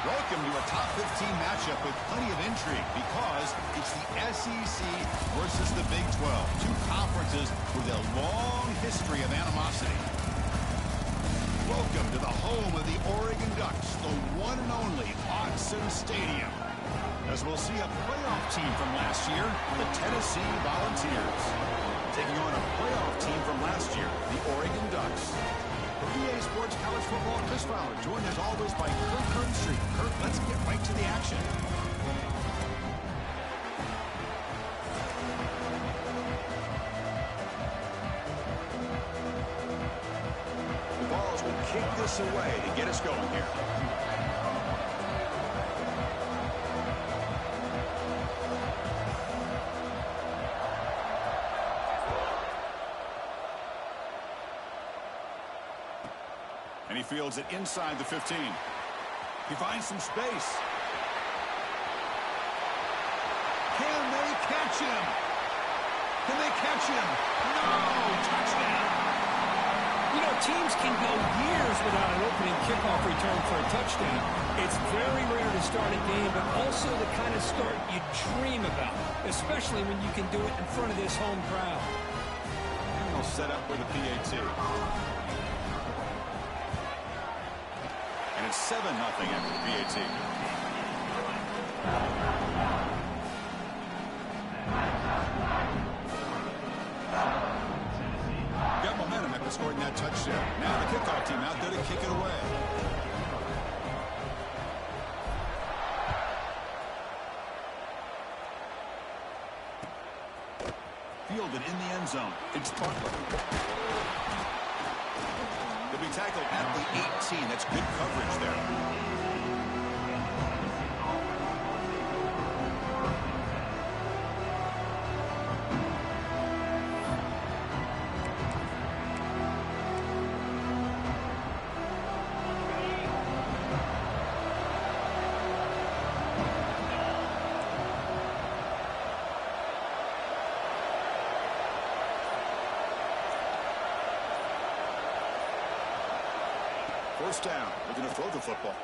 Welcome to a top 15 matchup with plenty of intrigue because it's the SEC versus the Big 12. Two conferences with a long history of animosity. Welcome to the home of the Oregon Ducks, the one and only Autzen Stadium. As we'll see a playoff team from last year, the Tennessee Volunteers, taking on a playoff team from last year, the Oregon Ducks. For EA Sports College Football, Chris Fowler, joined as always by Kirk Herbstreit. Kirk, let's get right to the action. The Vols will kick this away to get us going here. And he fields it inside the 15. He finds some space. Can they catch him? Can they catch him? No! Touchdown! You know, teams can go years without an opening kickoff return for a touchdown. It's very rare to start a game, but also the kind of start you dream about, especially when you can do it in front of this home crowd. And they'll set up with a PAT. And it's 7-0 after the PAT. Got momentum after scoring that touchdown. Now the kickoff team out there to kick it away. Fielded in the end zone. It's Butler. He'll be tackled at the 18. That's good coverage there. First down. Looking to throw the football.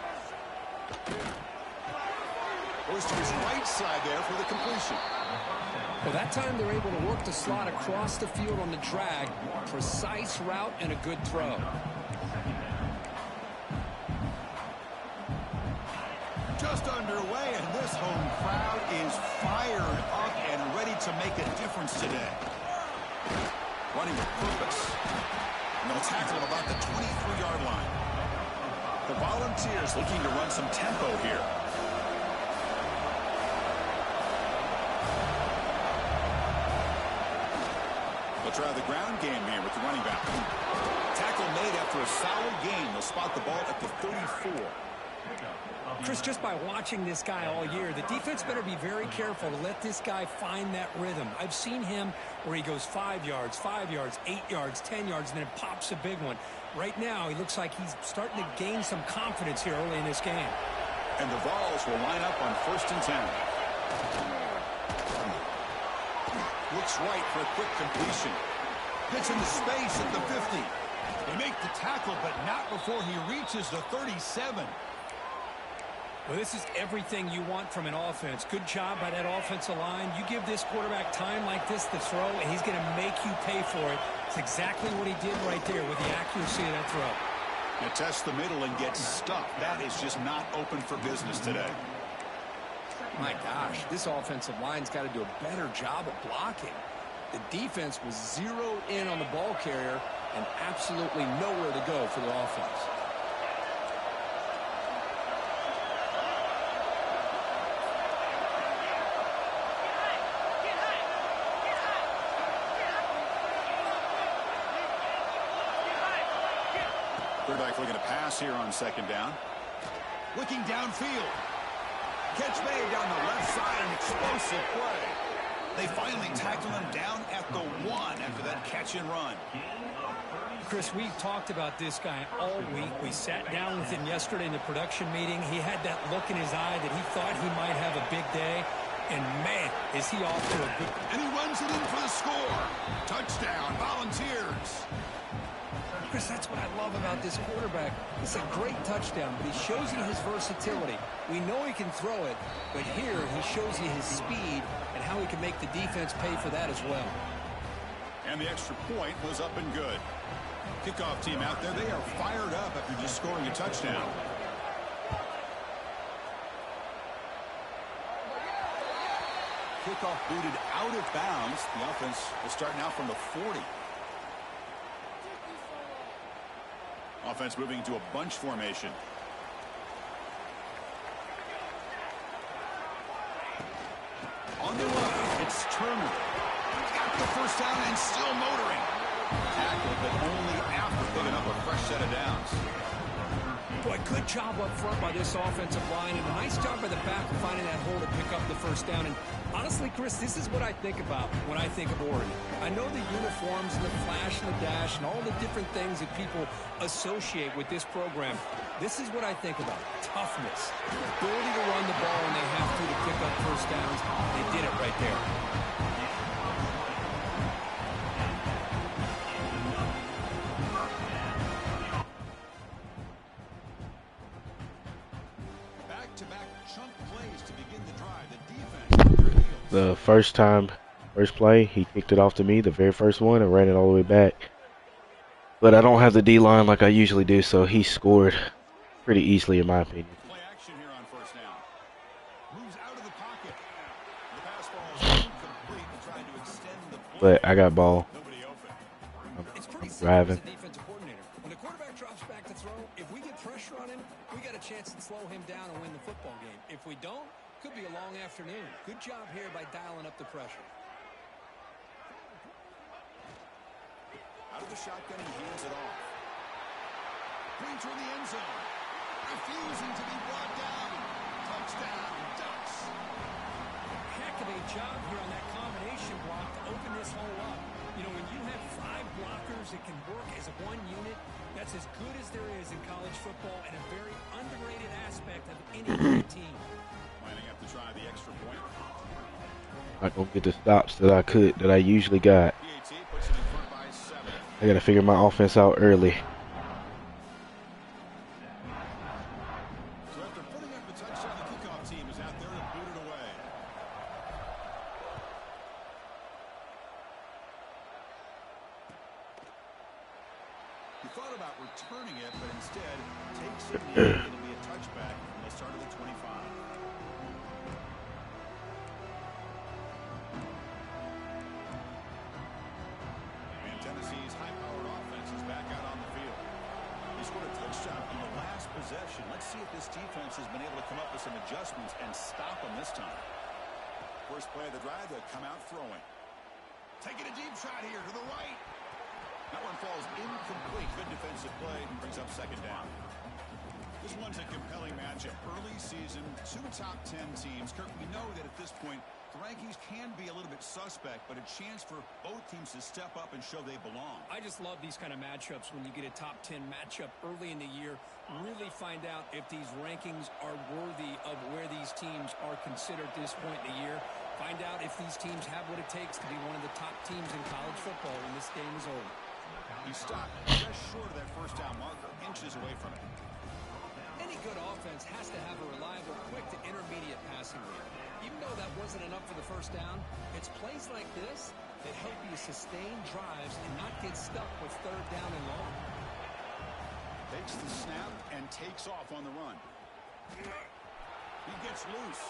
Goes to his right side there for the completion. Well, that time they're able to work the slot across the field on the drag. Precise route and a good throw. Just underway, and this home crowd is fired up and ready to make a difference today. Running with purpose. And they'll tackle him about the 23-yard line. The Volunteers looking to run some tempo here. They'll try the ground game here with the running back. Tackle made after a solid gain. They'll spot the ball at the 34. Chris, just by watching this guy all year, the defense better be very careful to let this guy find that rhythm. I've seen him where he goes 5 yards, 8 yards, 10 yards, and then pops a big one. Right now, he looks like he's starting to gain some confidence here early in this game. And the Vols will line up on 1st and 10. Looks right for a quick completion. Gets into space at the 50. They make the tackle, but not before he reaches the 37. Well, this is everything you want from an offense. Good job by that offensive line. You give this quarterback time like this to throw, and he's going to make you pay for it. It's exactly what he did right there with the accuracy of that throw. You test the middle and get stuffed. That is just not open for business today. My gosh, this offensive line's got to do a better job of blocking. The defense was zeroed in on the ball carrier and absolutely nowhere to go for the offense. Quarterback looking to pass here on 2nd down. Looking downfield. Catch made down the left side, an explosive play. They finally tackle him down at the 1 after that catch and run. Chris, we've talked about this guy all week. We sat down with him yesterday in the production meeting. He had that look in his eye that he thought he might have a big day. And, man, is he off to a good... And he runs it in for the score. Touchdown, Volunteers. Chris, that's what I love about this quarterback. It's a great touchdown, but he shows you his versatility. We know he can throw it, but here he shows you his speed and how he can make the defense pay for that as well. And the extra point was up and good. Kickoff team out there, they are fired up after just scoring a touchdown. Kickoff booted out of bounds. The offense will start now from the 40. Offense moving into a bunch formation. On the run, it's Turner. Got the first down and still motoring. Tackled, but only after picking up a fresh set of downs. Boy, good job up front by this offensive line, and a nice job by the back of finding that hole to pick up the first down. And honestly, Chris, this is what I think about when I think of Oregon. I know the uniforms and the flash and the dash and all the different things that people associate with this program. This is what I think about. Toughness. Ability to run the ball when they have to pick up first downs. They did it right there. The first play, he kicked it off to me, the very first one, and ran it all the way back. But I don't have the D-line like I usually do, so he scored pretty easily in my opinion. Play action here on first down. Moves out of the pocket. The pass ball is incomplete, trying to extend the play. But I got ball. Nobody open. It's pretty driving. simple as a defensive coordinator. When the quarterback drops back to throw, if we get pressure on him, we got a chance to slow him down and win the football game. If we don't, could be a long afternoon. Good job here by dialing up the pressure. Out of the shotgun, he hands it off. Going toward the end zone. Refusing to be brought down. Touchdown, Ducks. Heck of a job here on that combination block to open this hole up. You know, when you have 5 blockers that can work as one unit, that's as good as there is in college football and a very underrated aspect of any great team. Lining up to try the extra point. Not gonna get the stops that I usually got. PAT puts it in front by 7. I gotta figure my offense out early. So after putting up the touchdown, the kickoff team is out there to boot it away. He thought about returning it, but instead takes it in. It'll be a touchback, and they'll start at the 25. And Tennessee's high-powered offense is back out on the field. He scored a touchdown on the last possession. Let's see if this defense has been able to come up with some adjustments and stop them this time. First play of the drive, they'll come out throwing. Taking a deep shot here to the right. That one falls incomplete. Good defensive play and brings up second down. This one's a compelling matchup. Early season, 2 top 10 teams. Kirk, we know that at this point, the rankings can be a little bit suspect, but a chance for both teams to step up and show they belong. I just love these kind of matchups when you get a top 10 matchup early in the year. Really find out if these rankings are worthy of where these teams are considered at this point in the year. Find out if these teams have what it takes to be one of the top teams in college football when this game is over. He stopped just short of that first down marker, inches away from it. Any good offense has to have a reliable, quick to intermediate passing game. Even though that wasn't enough for the first down, it's plays like this that help you sustain drives and not get stuck with third down and long. Takes the snap and takes off on the run. He gets loose.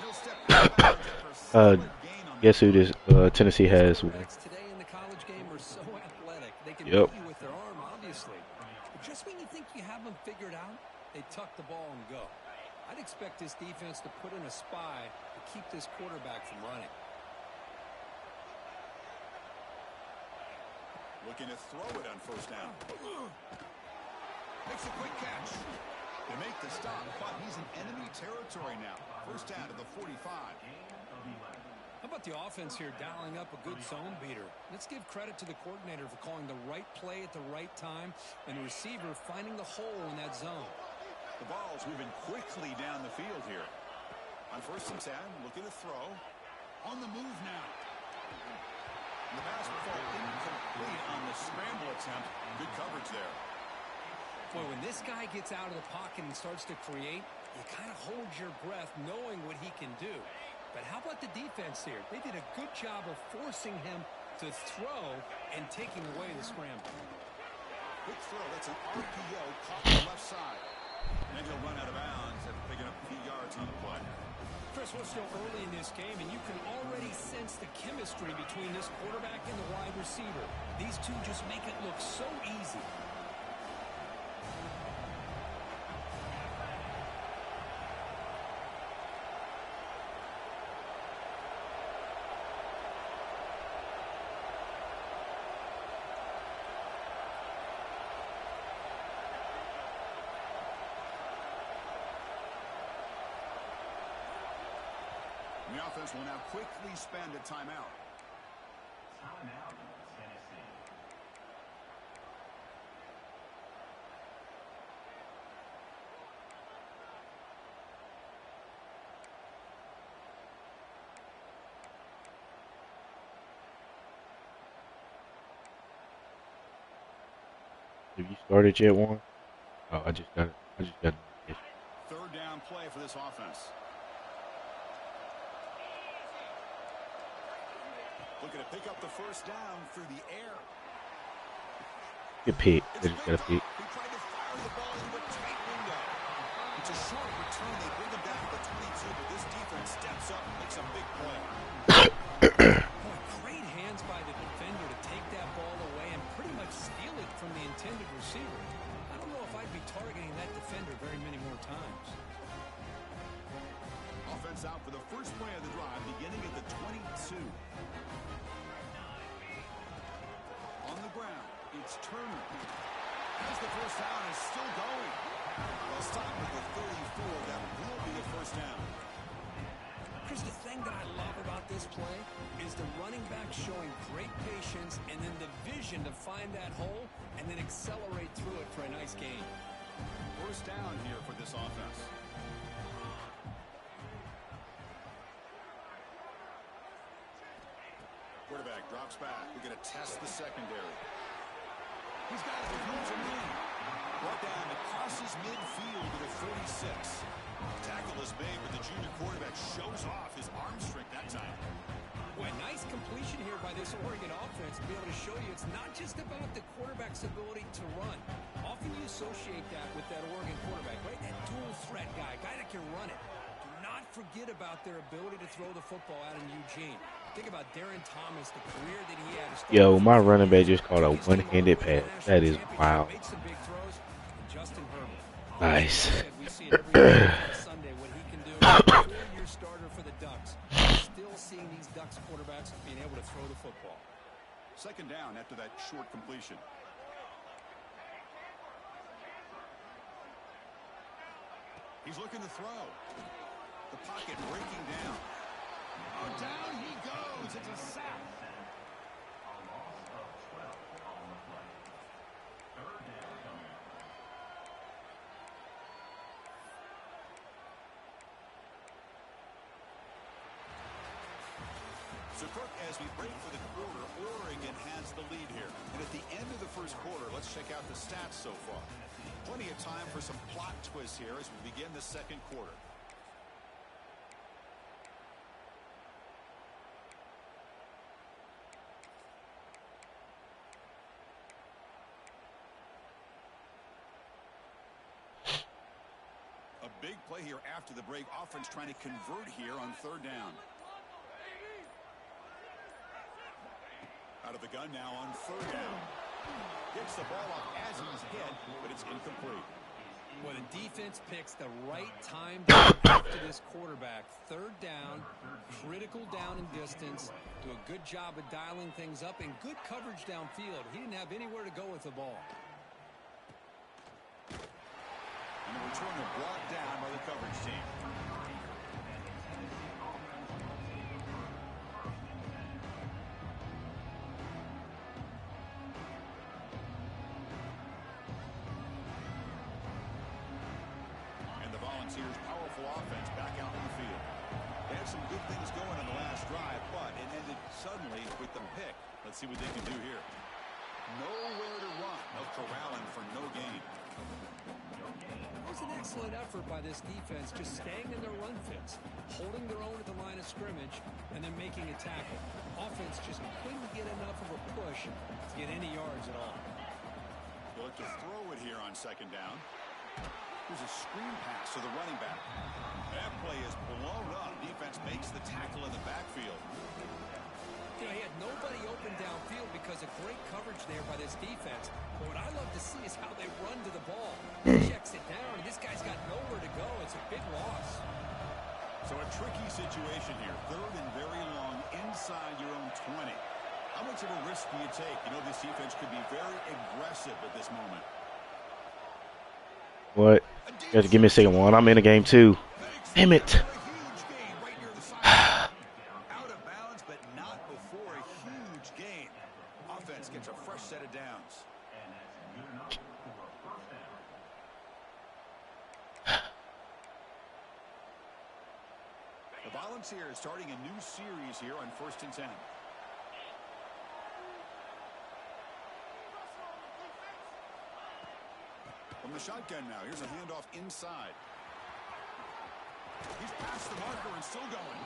And he'll step back for a solid gain on Guess who this Tennessee has? Today in the college game are so athletic. They can Yep. beat you with their arm, obviously. But just when you think you have them figured out, they tuck the ball and go. I'd expect this defense to put in a spy to keep this quarterback from running. Looking to throw it on first down. Makes a quick catch. They make the stop, but he's in enemy territory now. First down to the 45. How about the offense here dialing up a good zone beater? Let's give credit to the coordinator for calling the right play at the right time and the receiver finding the hole in that zone. The ball's moving quickly down the field here. On first and 10, looking to throw. On the move now. The pass will fall incomplete on the scramble attempt. Good coverage there. Boy, when this guy gets out of the pocket and starts to create, you kind of hold your breath knowing what he can do. But how about the defense here? They did a good job of forcing him to throw and taking away the scramble. Quick throw. That's an RPO caught on the left side. And he'll run out of bounds after picking up a few yards on the play. Chris, we're still early in this game, and you can already sense the chemistry between this quarterback and the wide receiver. These two just make it look so easy. The offense will now quickly spend a timeout. Timeout, Tennessee. Have you started yet, Warren? Oh, I just got it. Third down play for this offense. Looking to pick up the first down through the air. Good pick. They just got a pick. He tried to fire the ball into a tight window. It's a short return. They bring him down to the 22, but this defense steps up and makes a big play. Boy, great hands by the defender to take that ball away and pretty much steal it from the intended receiver. I don't know if I'd be targeting that defender very many more times. Offense out for the first play of the drive, beginning at the 22. On the ground, it's Turner. As the first down is still going. They'll stop at the 34. That will be a first down. Chris, the thing that I love about this play is the running back showing great patience and then the vision to find that hole and then accelerate through it for a nice gain. First down here for this offense. Quarterback drops back. We're going to test the secondary. He's got it. Moves him in. Brought down. It crosses midfield to the 46. Tackle is made, but the junior quarterback shows off his arm strength that time. Boy, nice completion here by this Oregon offense to be able to show you it's not just about the quarterback's ability to run. Often you associate that with that Oregon quarterback, right? That dual threat guy that can run it. Do not forget about their ability to throw the football out in Eugene. Think about Darren Thomas, the career that he had. Yo, my running back just caught a one-handed pass. That is wild. Nice. Sunday what he can do. 4-year starter for the Ducks. Still seeing these Ducks quarterbacks being able to throw the football. Second down after that short completion. He's looking to throw. The pocket breaking down. Oh, down he goes. It's a sack. A loss of 12 on the play. Third down coming. So, Kirk, as we break for the quarter, Oregon has the lead here. And at the end of the first quarter, let's check out the stats so far. Plenty of time for some plot twists here as we begin the second quarter. A big play here after the break. Offense trying to convert here on third down. Out of the gun now on third down. Gets the ball off as he's hit, but it's incomplete. Well, the defense picks the right time to go after this quarterback. Third down, critical down and distance. Do a good job of dialing things up and good coverage downfield. He didn't have anywhere to go with the ball. And the returner brought down by the coverage team. And the Volunteers' powerful offense back out in the field. They had some good things going on the last drive, but it ended suddenly with the pick. see what they can do here. Nowhere to run. No corralling for no gain. It was an excellent effort by this defense, just staying in their run fits, holding their own at the line of scrimmage, and then making a tackle. Offense just couldn't get enough of a push to get any yards at all. They'll look to throw it here on second down. Here's a screen pass to the running back. That play is blown up. Defense makes the tackle in the backfield. You know, he had nobody open downfield because of great coverage there by this defense. But what I love to see is how they run to the ball. He checks it down, and this guy's got nowhere to go. It's a big loss. So a tricky situation here. Third and very long inside your own 20. How much of a risk do you take? You know, this defense could be very aggressive at this moment. What? You have to give me a second one. I'm in the game too. Damn it. Out of bounds, but not before a huge gain. Offense gets a fresh set of downs. And that's good enough for a first down. The Volunteers starting a new series here on 1st and 10. From the shotgun now, here's a handoff inside. He's past the marker and still going.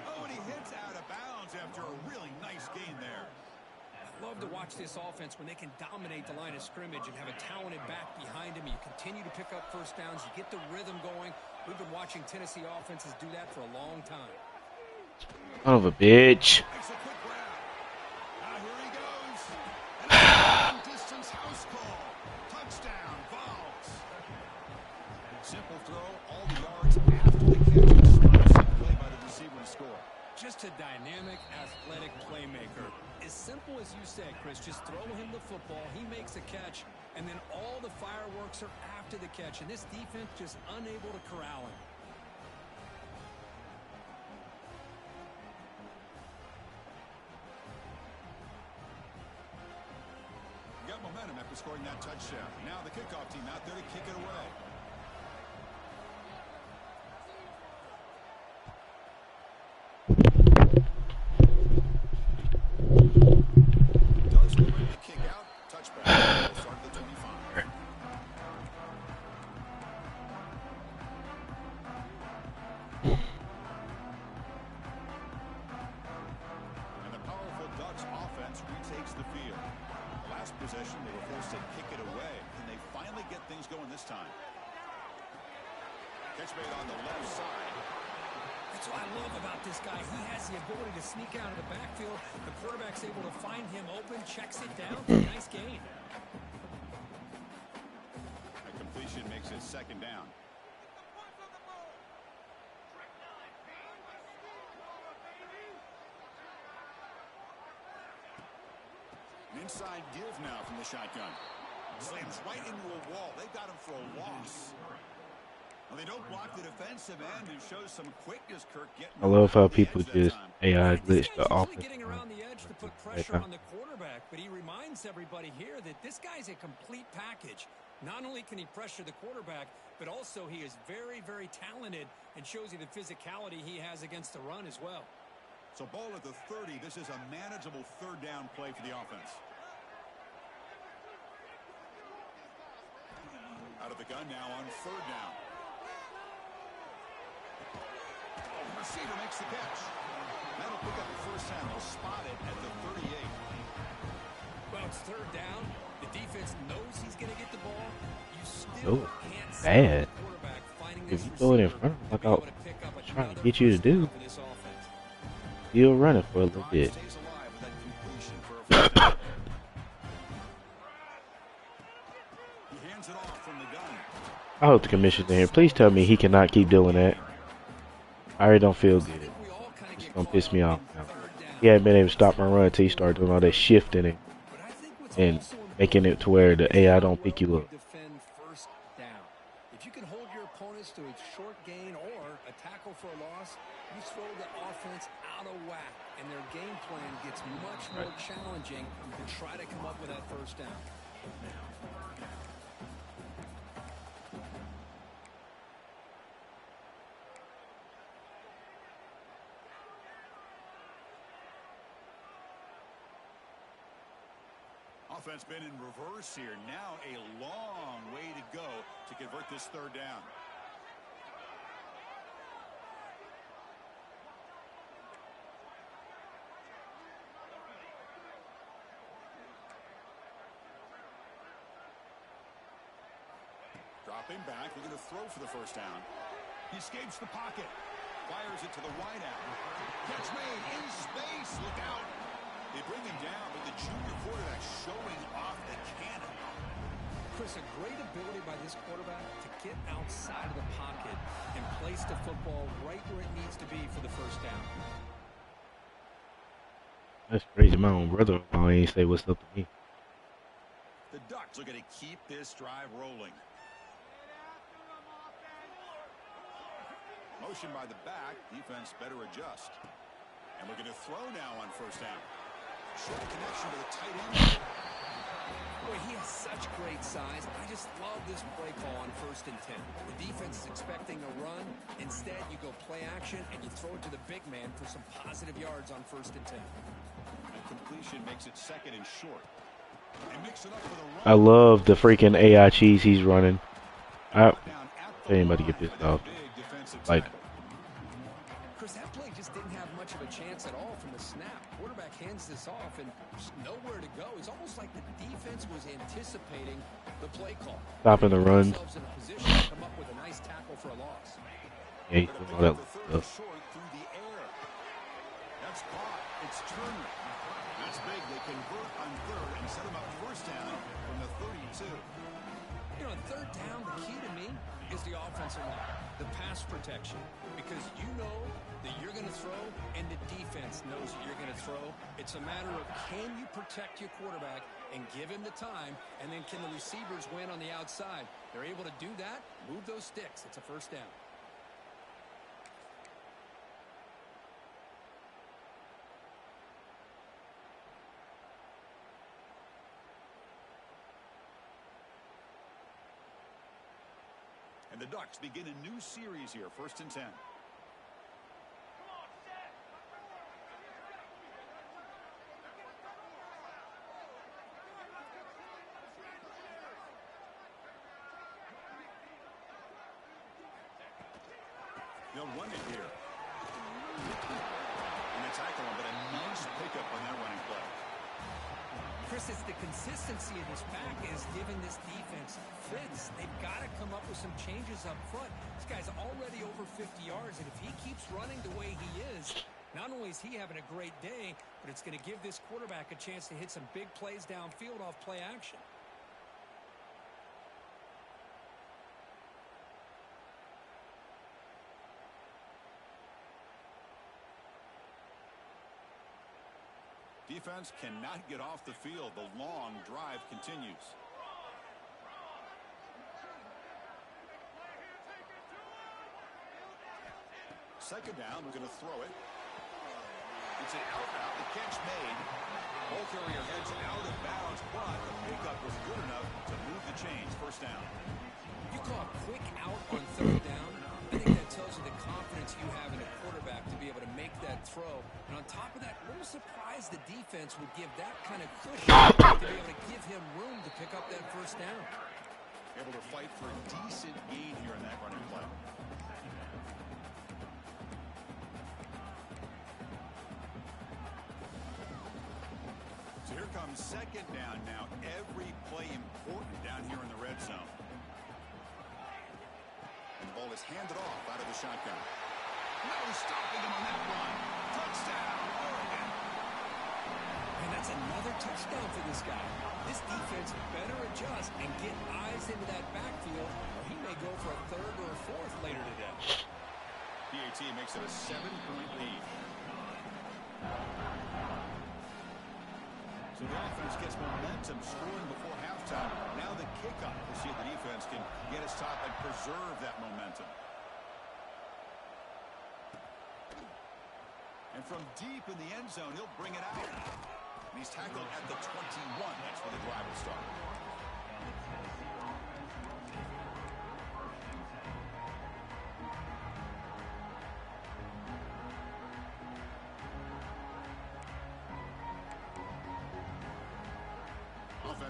Oh, and he hits out of bounds after a really nice gain there. I love to watch this offense when they can dominate the line of scrimmage and have a talented back behind him. You continue to pick up first downs. You get the rhythm going. We've been watching Tennessee offenses do that for a long time. Son of a bitch. Makes a quick grab. Now here he goes. And a long distance house call. Touchdown, Vols. Simple throw, all the yards after the catch. Smart play by the receiver to score. Just a dynamic, athletic playmaker. As simple as you said, Chris, just throw him the football, he makes a catch, and then all the fireworks are after the catch, and this defense just unable to corral him. Got momentum after scoring that touchdown. Now the kickoff team out there to kick it away. Does win the kick out. Touchback. We'll start at the 25. And the powerful Ducks offense retakes the field. Last possession, they were forced to kick it away, and they finally get things going this time. Catch made on the left side. That's what I love about this guy. He has the ability to sneak out of the backfield. The quarterback's able to find him open, checks it down. Nice gain. A completion makes it second down. An inside give now from the shotgun. Slams right into a wall. They got him for a loss. Well, they don't block the defensive end, who shows some quickness. Kirk getting. I love how people just AI glitch the Usually offense. getting around the edge to put pressure on the quarterback, but he reminds everybody here that this guy's a complete package. Not only can he pressure the quarterback, but also he is very, very talented and shows you the physicality he has against the run as well. So ball at the 30. This is a manageable third down play for the offense. Out of the gun now on third down. The receiver makes the catch. That'll pick up the first down. They'll spot it at the 38. Well, it's third down. The defense knows he's going to get the ball. You still can't stop Bad. the quarterback finding If this you throw it in receiver front of him, like to be I able to pick up was trying to another get you to first down do, for this offense. still running for a little bit. Stays alive with that completion for a first down. He hands it off from the gun. I hope the commissioner's in here. Please tell me he cannot keep doing that. I already don't feel good. It's gonna piss me off now. He hadn't been able to stop my run until he started doing all that shifting and making it to where the AI don't pick you up. Defend first down. If you can hold your opponents to a short gain or a tackle for a loss, you throw the offense out of whack, and their game plan gets much more challenging to try to come up with that first down. offense been in reverse here. Now a long way to go to convert this third down. Dropping back, looking to throw for the first down. He escapes the pocket. Fires it to the wideout. Catch made in space. Look out. They bring him down, but the junior quarterback showing off a cannon. Chris, a great ability by this quarterback to get outside of the pocket and place the football right where it needs to be for the first down. That's crazy. My own brother ain't say what's up to me. The Ducks are going to keep this drive rolling. Motion by the back. Defense better adjust. And we're going to throw now on first down. Short connection to the tight end. Boy, he has such great size. I just love this play call on 1st and 10. The defense is expecting a run. Instead, you go play action, and you throw it to the big man for some positive yards on 1st and 10. And completion makes it 2nd and short. And mix it up for the run. I love the freaking AI cheese he's running. I ain't about to get pissed off. Like, Chris, that play just didn't have much of a chance at all from the snap. Quarterback hands this off and just nowhere to go. It's almost like the defense was anticipating the play call. Stopping the run. Themselves in a position to come up with a nice tackle for a loss. Yeah, he's doing all that stuff. Through the air. That's caught. It's Turner. That's big. They convert on 3rd and set him up first down from the 32. You know, on 3rd down, the key to me is the offensive line, the pass protection, because you know that you're going to throw and the defense knows that you're going to throw. It's a matter of can you protect your quarterback and give him the time, and then can the receivers win on the outside? They're able to do that, move those sticks. It's a first down. And the Ducks begin a new series here, 1st and 10. They'll run it here. And they tackle him, but a nice pickup on that running play. Chris, it's the consistency of this back is giving this defense fits. They've got to come up with some changes up front. This guy's already over 50 yards, and if he keeps running the way he is, not only is he having a great day, but it's going to give this quarterback a chance to hit some big plays downfield off play action. Defense cannot get off the field. The long drive continues. Second down, we're going to throw it. It's an out route. The catch made. Ball carrier heads out of bounds, but the pickup was good enough to move the chains. First down. You call a quick out on 3rd down. I think that tells you the confidence you have in a quarterback to be able to make that throw. And on top of that, a little surprised the defense would give that kind of cushion to be able to give him room to pick up that first down. Able to fight for a decent gain here in that running play. So here comes second down now. Every play important down here in the red zone. And the ball is handed off out of the shotgun. No stopping him on that run. Touchdown, Oregon. And that's another touchdown for this guy. This defense better adjust and get eyes into that backfield, or he may go for a 3rd or a 4th later today. PAT makes it a 7-point lead. So the offense gets momentum scoring before halftime. Now the kickoff to see if the defense can get his top and preserve that momentum. And from deep in the end zone, he'll bring it out. And he's tackled at the 21. That's where the drive will start.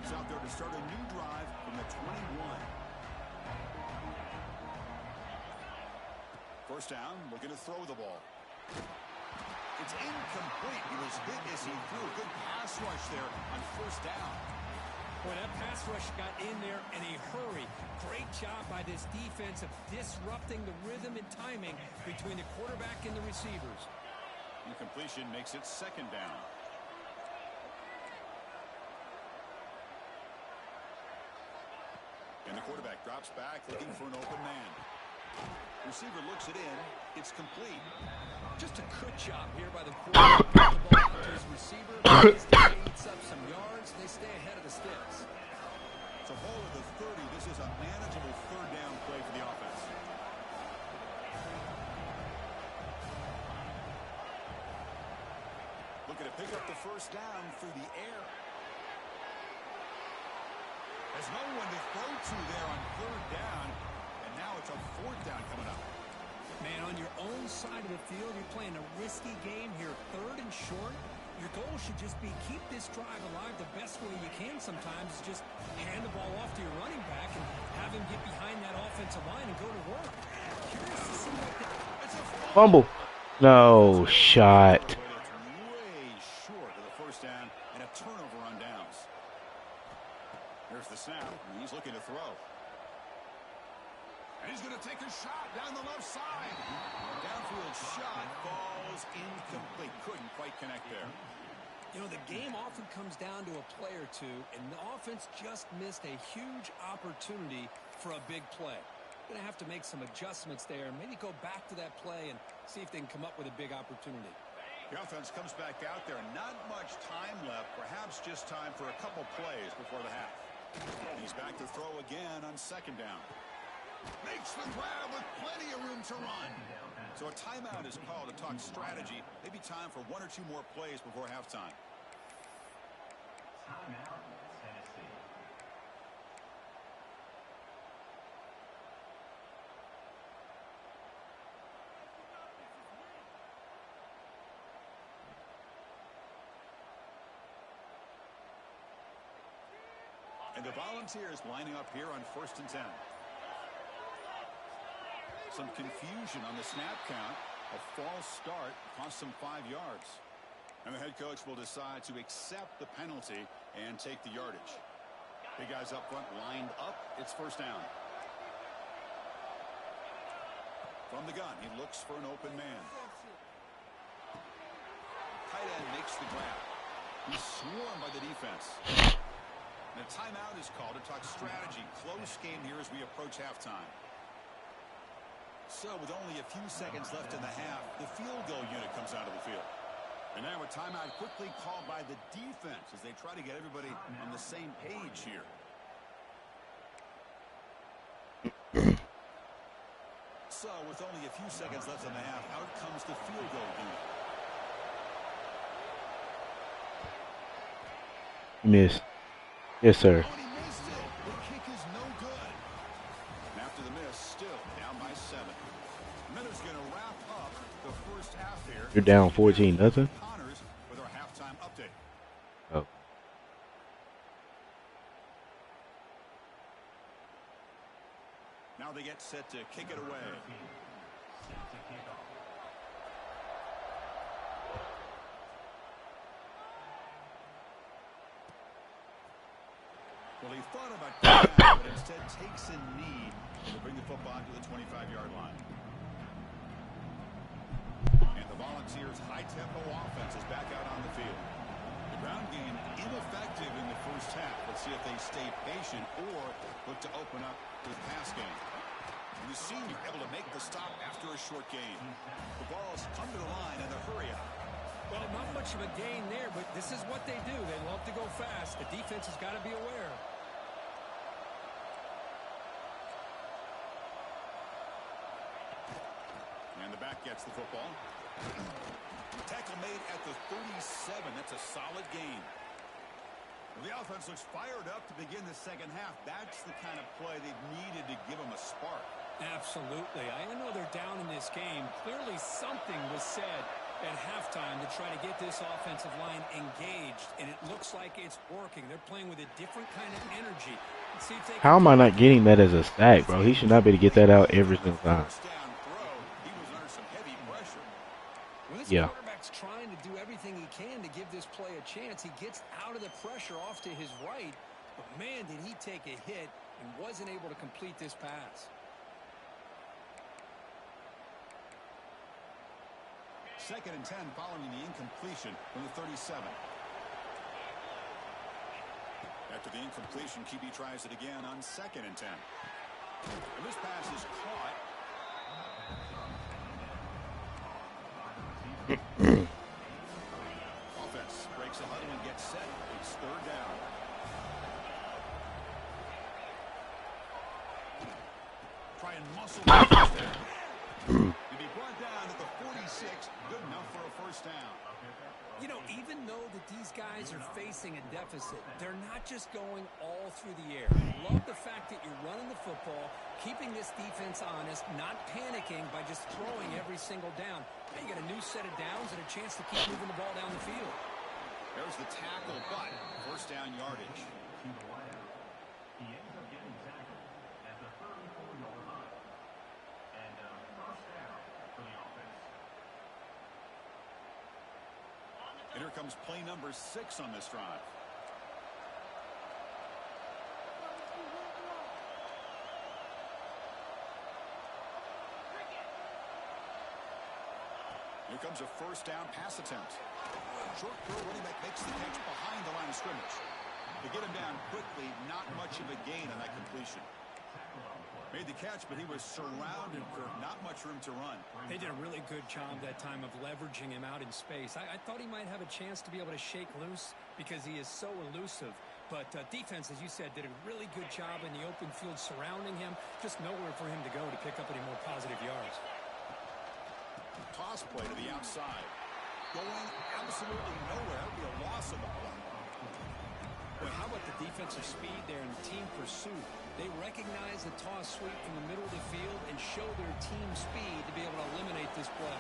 offense out there to start a new drive from the 21. First down, looking to throw the ball. It's incomplete. He was hit as he threw. Good pass rush there on first down. Boy, that pass rush got in there in a hurry. Great job by this defense of disrupting the rhythm and timing between the quarterback and the receivers. Incompletion makes it second down. And the quarterback drops back looking for an open man. Receiver looks it in. It's complete. Just a good job here by the quarterback. The ball out to his receiver. He eats up some yards. They stay ahead of the sticks. It's a ball at the 30. This is a manageable third down play for the offense. Looking to pick up the first down through the air. There's no one to throw to there on third down. And now it's a fourth down coming up. Man, on your own side of the field, you're playing a risky game here. Third and short. Your goal should just be keep this drive alive the best way you can sometimes is just hand the ball off to your running back and have him get behind that offensive line and go to work. Curious to see what It's a Fumble. No shot. But it's way short of the first down and a turnover on downs. Here's the snap, and he's looking to throw. And he's going to take a shot down the left side. Downfield shot falls incomplete. Couldn't quite connect there. You know, the game often comes down to a play or two, and the offense just missed a huge opportunity for a big play. Going to have to make some adjustments there and maybe go back to that play and see if they can come up with a big opportunity. The offense comes back out there. Not much time left. Perhaps just time for a couple plays before the half. He's back to throw again on second down. Makes the grab with plenty of room to run. So a timeout is called to talk strategy. Maybe time for one or two more plays before halftime. Timeout, Tennessee. And the Volunteers lining up here on 1st and 10. Some confusion on the snap count. A false start cost them 5 yards. And the head coach will decide to accept the penalty and take the yardage. Big guys up front lined up. It's first down. From the gun, he looks for an open man. Tight end makes the grab. He's swarmed by the defense. And a timeout is called to talk strategy. Close game here as we approach halftime. So with only a few seconds left in the half, the field goal unit comes out of the field. And now a timeout quickly called by the defense as they try to get everybody on the same page here. So with only a few seconds left in the half, out comes the field goal unit. Miss. Yes, sir. Oh, and he missed it. The kick is no good. And after the miss, still down by 7. Miller's going to wrap up the first half here. You're down 14-0. Connors with our halftime update. Oh. Now they get set to kick it away. Set to kick off. Well, he thought about coming out, but instead takes a knee to bring the football to the 25-yard line. And the Volunteers' high-tempo offense is back out on the field. The ground game ineffective in the first half. Let's see if they stay patient or look to open up with pass game. And the senior able to make the stop after a short gain. The ball's come to the line and a hurry up. Well, not much of a gain there, but this is what they do. They love to go fast. The defense has got to be aware. And the back gets the football. Tackle made at the 37. That's a solid gain. The offense looks fired up to begin the second half. That's the kind of play they've needed to give them a spark. Absolutely. I know they're down in this game. Clearly something was said at halftime to try to get this offensive line engaged, and it looks like it's working. They're playing with a different kind of energy. Let's see if they How am I not getting that as a sack, bro? He should not be able to get that out every single time. When this Yeah. quarterback's trying to do everything he can to give this play a chance, he gets out of the pressure off to his right, but man, did he take a hit and wasn't able to complete this pass. Second and 10 following the incompletion from the 37. After the incompletion, QB tries it again on second and 10. And this pass is caught. Offense breaks a huddle and gets set. It's third down. Try and muscle the first down. To be brought down at the 46, good enough for a first down. You know, even though that these guys are facing a deficit, they're not just going all through the air. Love the fact that you're running the football, keeping this defense honest, not panicking by just throwing every single down. Now you got a new set of downs and a chance to keep moving the ball down the field. There's the tackle, but first down yardage. To the left. He ends up getting tackled at the 34-yard line. And first down for the offense. And here comes play number 6 on this drive. Here comes a first down pass attempt. Short throw, running back makes the catch behind the line of scrimmage. To get him down quickly, not much of a gain on that completion. Made the catch, but he was surrounded for not much room to run. They did a really good job that time of leveraging him out in space. I thought he might have a chance to be able to shake loose because he is so elusive. But defense, as you said, did a really good job in the open field surrounding him. Just nowhere for him to go to pick up any more positive yards. Toss play to the outside. Going absolutely nowhere. That would be a loss of the play. Boy, how about the defensive speed there and the team pursuit? They recognize the toss sweep from the middle of the field and show their team speed to be able to eliminate this play.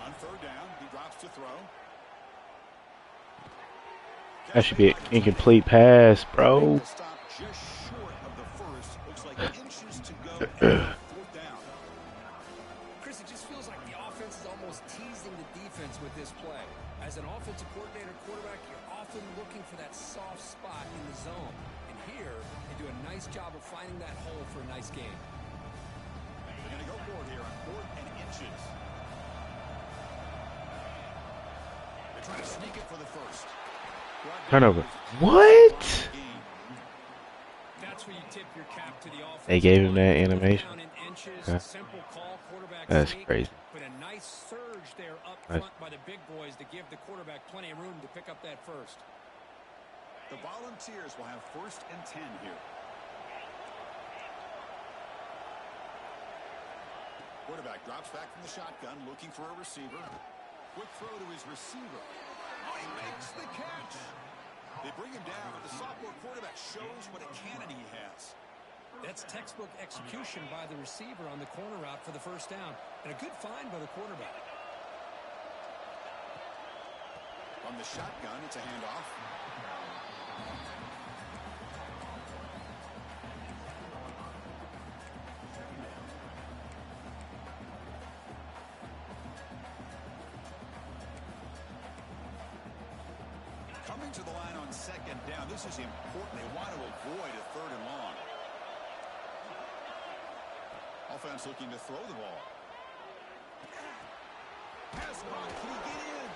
On third down, he drops to throw. That should be an incomplete pass, bro. Stop just short of the first. Looks like inches to go on fourth down. Chris, it just feels like the offense is almost teasing the defense with this play. As an offensive coordinator, quarterback, you're often looking for that soft spot in the zone. And here, they do a nice job of finding that hole for a nice game. They're going to go for it here on fourth and inches. They're trying to sneak it for the first. Turnover. What? That's where you tip your cap to the offense. They gave him that animation. Okay. Simple call, That's sneak, crazy. but a nice surge there up Nice. front by the big boys to give the quarterback plenty of room to pick up that first. The Volunteers will have first and 10 here. Quarterback drops back from the shotgun, looking for a receiver. Quick throw to his receiver. Oh, he makes the catch. They bring him down, but the sophomore quarterback shows what a cannon he has. That's textbook execution by the receiver on the corner route for the first down. And a good find by the quarterback. On the shotgun, it's a handoff. Coming to the line on second down. This is important. They want to avoid a third and long. Offense looking to throw the ball. Pass caught. Can he get in?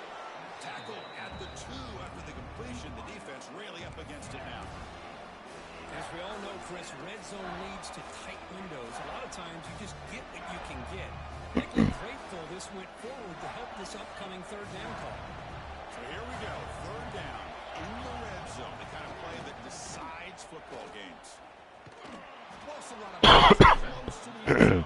Tackle at the 2 after the completion. The defense really up against it now. As we all know, Chris, red zone leads to tight windows. A lot of times you just get what you can get. Likely grateful this went forward to help this upcoming third down call. So here we go. Third down in the red zone. The kind of play that decides football games. Also run up close to the end zone.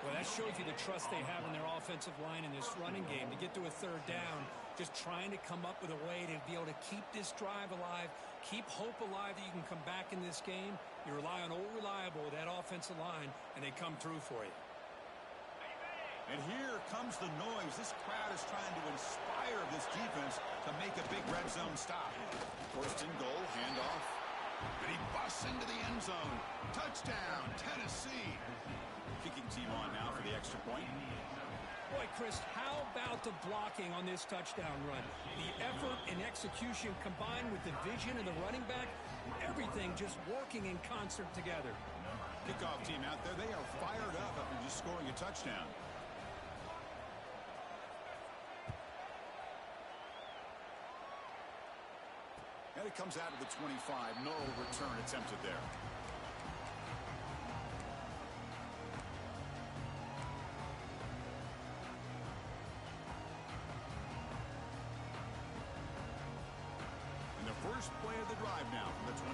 Well, that shows you the trust they have in their offensive line in this running game. To get to a third down, just trying to come up with a way to be able to keep this drive alive, keep hope alive that you can come back in this game. You rely on old reliable, that offensive line, and they come through for you. And here comes the noise. This crowd is trying to inspire this defense to make a big red zone stop. First and goal, handoff. And he busts into the end zone. Touchdown, Tennessee. Kicking team on now for the extra point. Boy, Chris, how about the blocking on this touchdown run? The effort and execution combined with the vision of the running back, everything just working in concert together. Kickoff team out there, they are fired up after just scoring a touchdown. And it comes out of the 25. No return attempted there. And the first play of the drive now from the 25.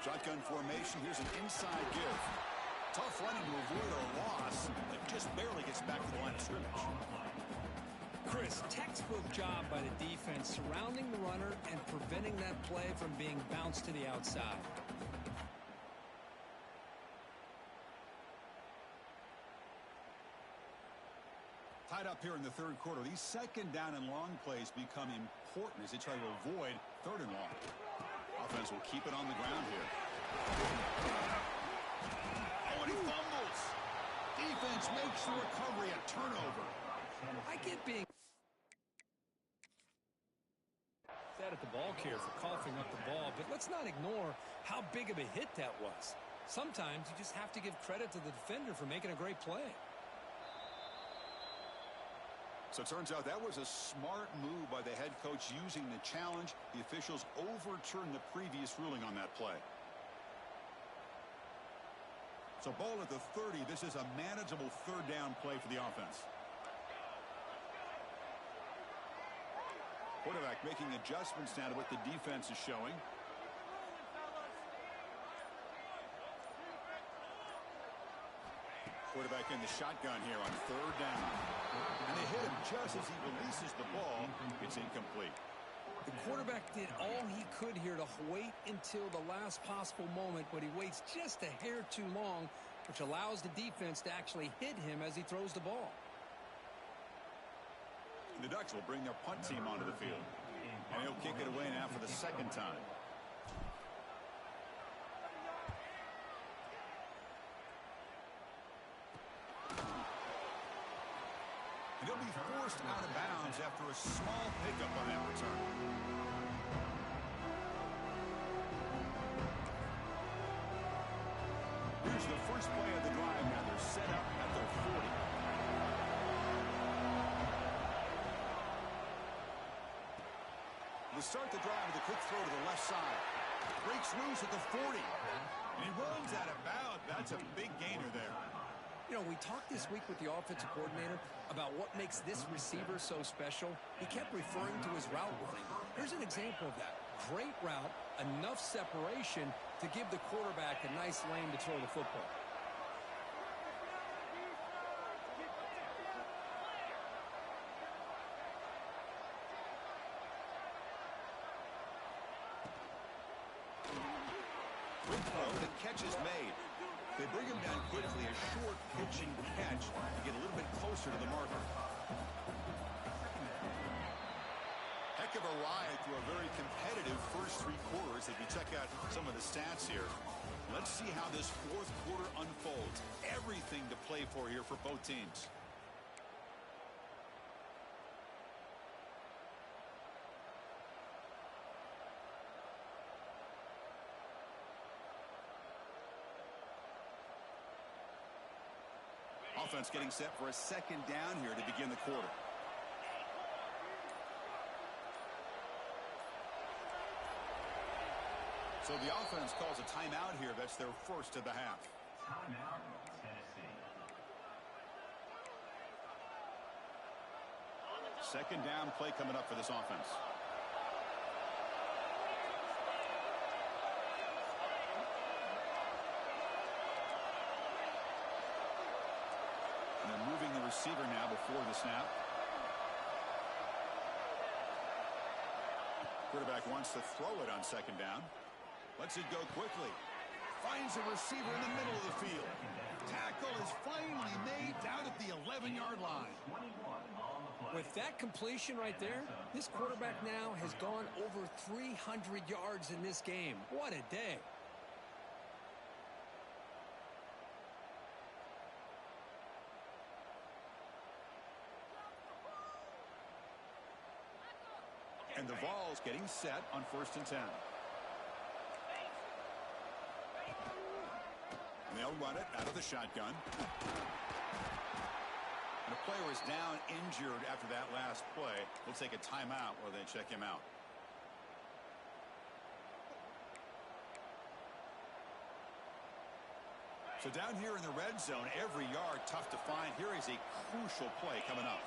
Shotgun formation. Here's an inside give. Tough running to avoid a loss, but just barely gets back to the line of scrimmage. Chris, textbook job by the defense surrounding the runner and preventing that play from being bounced to the outside. Tied up here in the third quarter. These second down and long plays become important as they try to avoid third and long. Offense will keep it on the ground here. Oh, and he fumbles. Defense makes the recovery a turnover. I get being set at the ball care for coughing up the ball, but let's not ignore how big of a hit that was. Sometimes you just have to give credit to the defender for making a great play. So it turns out that was a smart move by the head coach using the challenge. The officials overturned the previous ruling on that play. So ball at the 30. This is a manageable third down play for the offense. Quarterback making adjustments now to what the defense is showing. Quarterback in the shotgun here on third down. And they hit him just as he releases the ball. It's incomplete. The quarterback did all he could here to wait until the last possible moment, but he waits just a hair too long, which allows the defense to actually hit him as he throws the ball. The Ducks will bring their punt team onto the field. And he'll kick it away now for the second time. And he'll be forced out of bounds after a small pickup on that return. Here's the first play of the drive now. They're set up at their 40. To start the drive with a quick throw to the left side. Breaks loose at the 40. And he runs out of bounds. That's a big gainer there. You know, we talked this week with the offensive coordinator about what makes this receiver so special. He kept referring to his route running. Here's an example of that. Great route, enough separation to give the quarterback a nice lane to throw the football. Catch is made. They bring him down quickly, a short pitch and catch to get a little bit closer to the marker. Heck of a ride through a very competitive first three quarters. If you check out some of the stats here, let's see how this fourth quarter unfolds. Everything to play for here for both teams. Offense getting set for a second down here to begin the quarter. So the offense calls a timeout here. That's their first of the half. Timeout, Tennessee. Second down play coming up for this offense. And they're moving the receiver now before the snap. Quarterback wants to throw it on second down. Lets it go quickly. finds a receiver in the middle of the field. Tackle is finally made down at the 11-yard line. With that completion right there, this quarterback now has gone over 300 yards in this game. What a day. And the ball's getting set on 1st and 10. And they'll run it out of the shotgun. And a player is down injured after that last play. We'll take a timeout while they check him out. So down here in the red zone, every yard tough to find. Here is a crucial play coming up.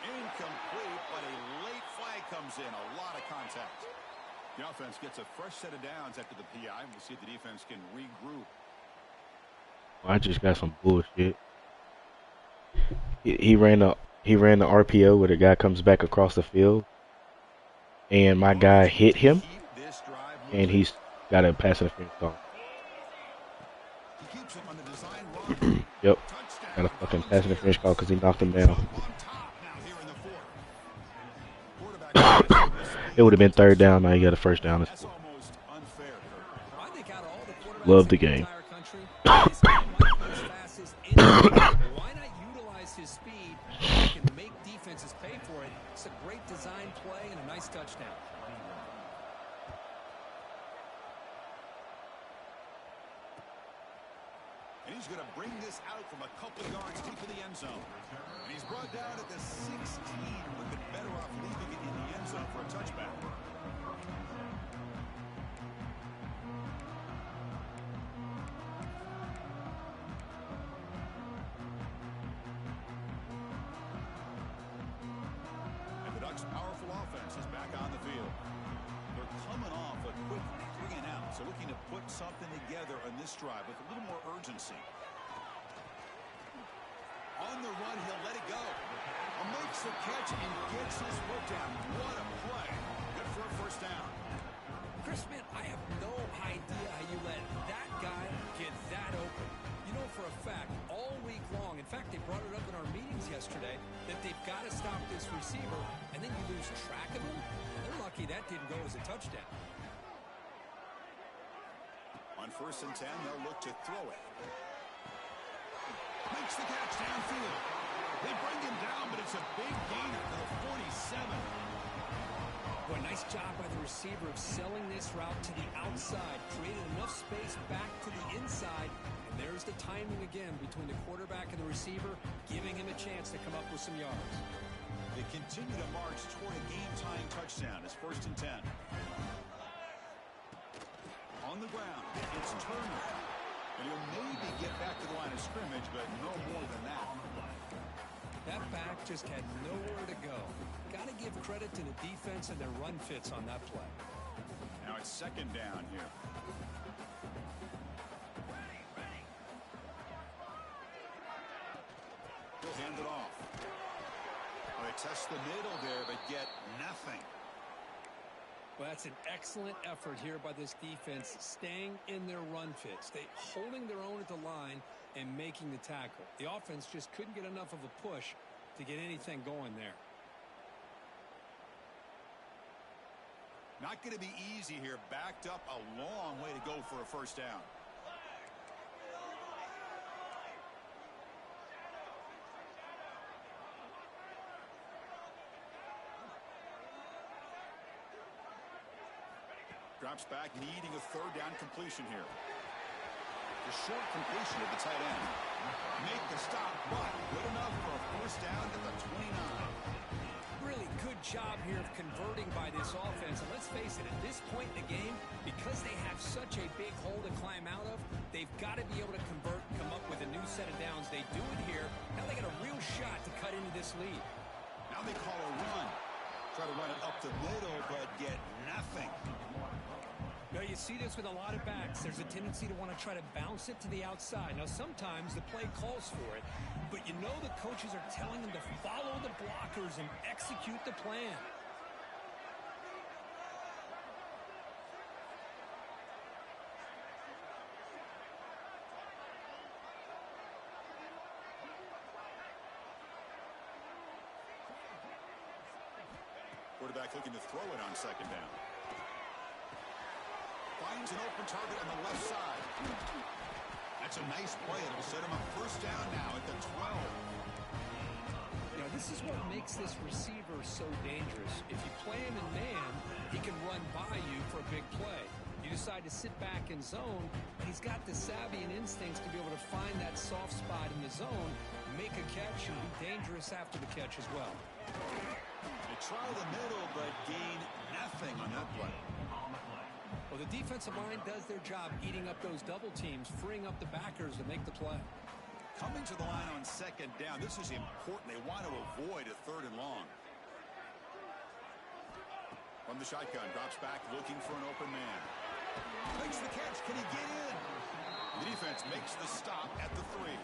Incomplete, but a late flag comes in. A lot of contact. The offense gets a fresh set of downs after the PI. We'll see if the defense can regroup. I just got some bullshit. He ran the RPO where the guy comes back across the field, and my guy hit him, and he's got a pass interference call. Yep, got a fucking pass interference call because he knocked him down. It would have been 3rd down. Now you got a 1st down. Love the game. Why not utilize his speed and make defenses pay for it? It's a great design play and a nice touchdown. And he's going to bring this out from a couple of yards deep in the end zone. And he's brought down at the 16. Looking better off leaving it in the end zone for a touchback. And the Ducks' powerful offense is back on the field. They're coming off a quick 3 and out, so looking to put something together on this drive with a little more urgency. On the run, he'll let it go. Makes the catch and gets his foot down. What a play. Good for a 1st down. Chris, man, I have no idea how you let that guy get that open. You know for a fact, all week long, in fact, they brought it up in our meetings yesterday, that they've got to stop this receiver, and then you lose track of him. They're lucky that didn't go as a touchdown. On 1st and 10, they'll look to throw it. Makes the catch downfield. They bring him down, but it's a big gainer to the 47. Boy, nice job by the receiver of selling this route to the outside, creating enough space back to the inside. And there's the timing again between the quarterback and the receiver, giving him a chance to come up with some yards. They continue to march toward a game-tying touchdown. It's 1st and 10. On the ground, it's Turner. And he'll maybe get back to the line of scrimmage, but no more than that. That back just had nowhere to go. Got to give credit to the defense and their run fits on that play. Now it's 2nd down here. He'll hand it off. Well, they test the middle there, but get nothing. Well, that's an excellent effort here by this defense, staying in their run fits. They holding their own at the line and making the tackle. The offense just couldn't get enough of a push to get anything going there. Not going to be easy here. Backed up a long way to go for a 1st down. Drops back, needing a 3rd down completion here. The short completion of the tight end. Make the stop, but good enough for a 1st down at the 29. Really good job here of converting by this offense. And let's face it, at this point in the game, because they have such a big hole to climb out of, they've got to be able to convert, come up with a new set of downs. They do it here. Now they got a real shot to cut into this lead. Now they call a run. Try to run it up the middle, but get nothing. Now, you see this with a lot of backs. There's a tendency to want to try to bounce it to the outside. Now, sometimes the play calls for it, but you know the coaches are telling them to follow the blockers and execute the plan. Quarterback looking to throw it on second down. Finds an open target on the left side. That's a nice play. It'll set him up first down now at the 12. You know, this is what makes this receiver so dangerous. If you play him in man, he can run by you for a big play. You decide to sit back in zone, and he's got the savvy and instincts to be able to find that soft spot in the zone, make a catch, and be dangerous after the catch as well. They try the middle, but gain nothing on that play. Well, the defensive line does their job eating up those double teams, freeing up the backers to make the play. Coming to the line on second down, this is important. They want to avoid a third and long. From the shotgun, drops back looking for an open man. Makes the catch. Can he get in? The defense makes the stop at the 3.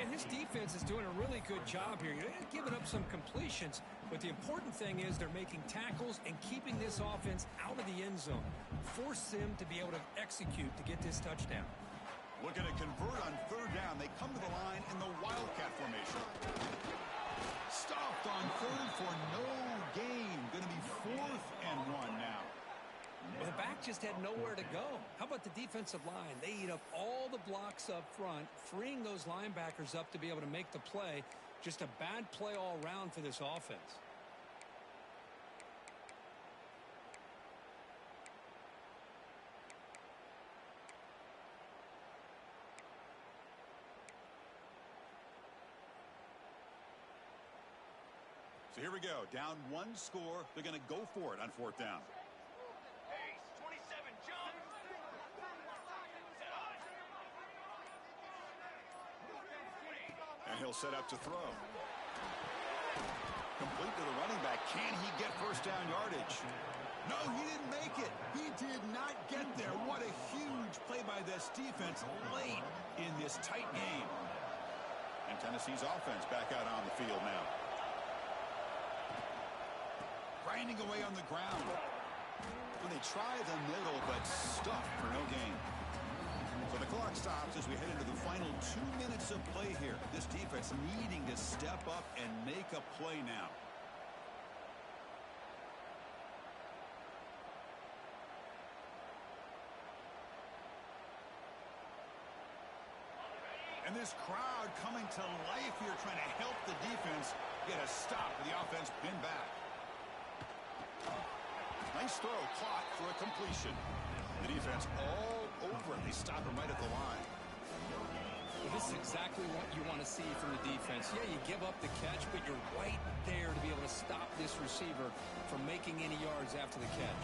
And this defense is doing a really good job here. They're giving up some completions, but the important thing is they're making tackles and keeping this offense out of the end zone. Force them to be able to execute to get this touchdown. Looking to convert on third down. They come to the line in the Wildcat formation. Stopped on third for no gain. Going to be 4th and 1 now. Well, the back just had nowhere to go. How about the defensive line? They eat up all the blocks up front, freeing those linebackers up to be able to make the play. Just a bad play all around for this offense. So here we go. Down 1 score. They're going to go for it on 4th down. And he'll set up to throw. Complete to the running back. Can he get first down yardage? No, he didn't make it. He did not get there. What a huge play by this defense late in this tight game. And Tennessee's offense back out on the field now. Grinding away on the ground. When they try the middle, but stuffed for no gain. So the clock stops as we head into the final 2 minutes of play here. This defense needing to step up and make a play now. And this crowd coming to life here, trying to help the defense get a stop with the offense pinned back. Nice throw, caught for a completion. The defense all over it. They stop him right at the line. Well, this is exactly what you want to see from the defense. Yeah, you give up the catch, but you're right there to be able to stop this receiver from making any yards after the catch.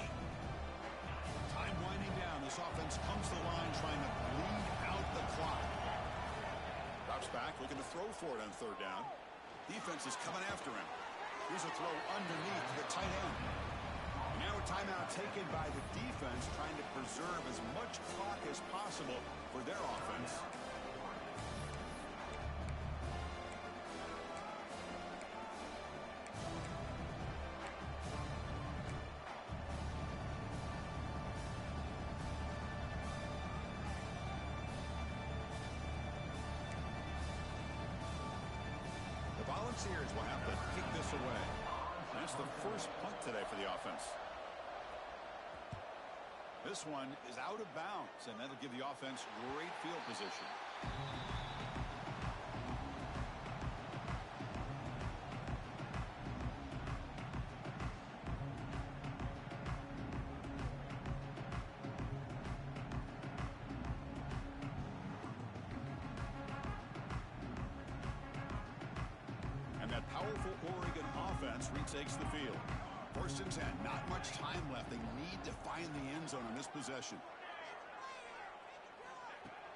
Time winding down. This offense comes to the line trying to bleed out the clock. Drops back, looking to throw for it on third down. Defense is coming after him. Here's a throw underneath the tight end. Now a timeout taken by the defense, trying to preserve as much clock as possible for their offense. The Volunteers will have to kick this away. That's the first punt today for the offense. This one is out of bounds, and that'll give the offense great field position. And that powerful Oregon offense retakes the field. 1st and 10, not much time left. They need to find the end zone on this possession.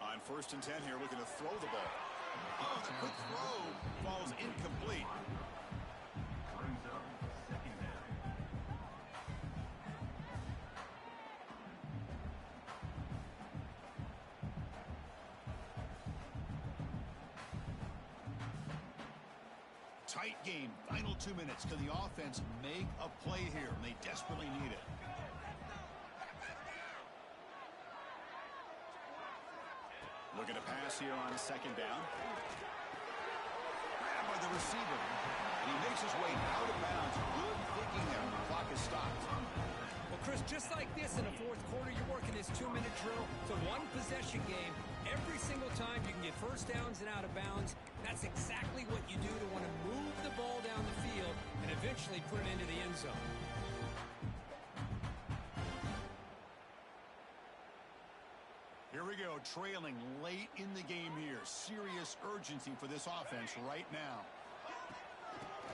On 1st and 10 here, looking to throw the ball. Oh, the quick throw falls incomplete. Tight game, final 2 minutes. Can the offense make a play here? And they desperately need it. Looking to pass here on 2nd down. Grabbed by the receiver. And he makes his way out of bounds. Good thick speaking there. The clock is stopped. Well, Chris, just like this in the fourth quarter, you're working this 2-minute drill. It's a one-possession game. Every single time you can get first downs and out of bounds. That's exactly what you do to want to move the ball down the field and eventually put it into the end zone. Here we go, trailing late in the game here. Serious urgency for this offense right now.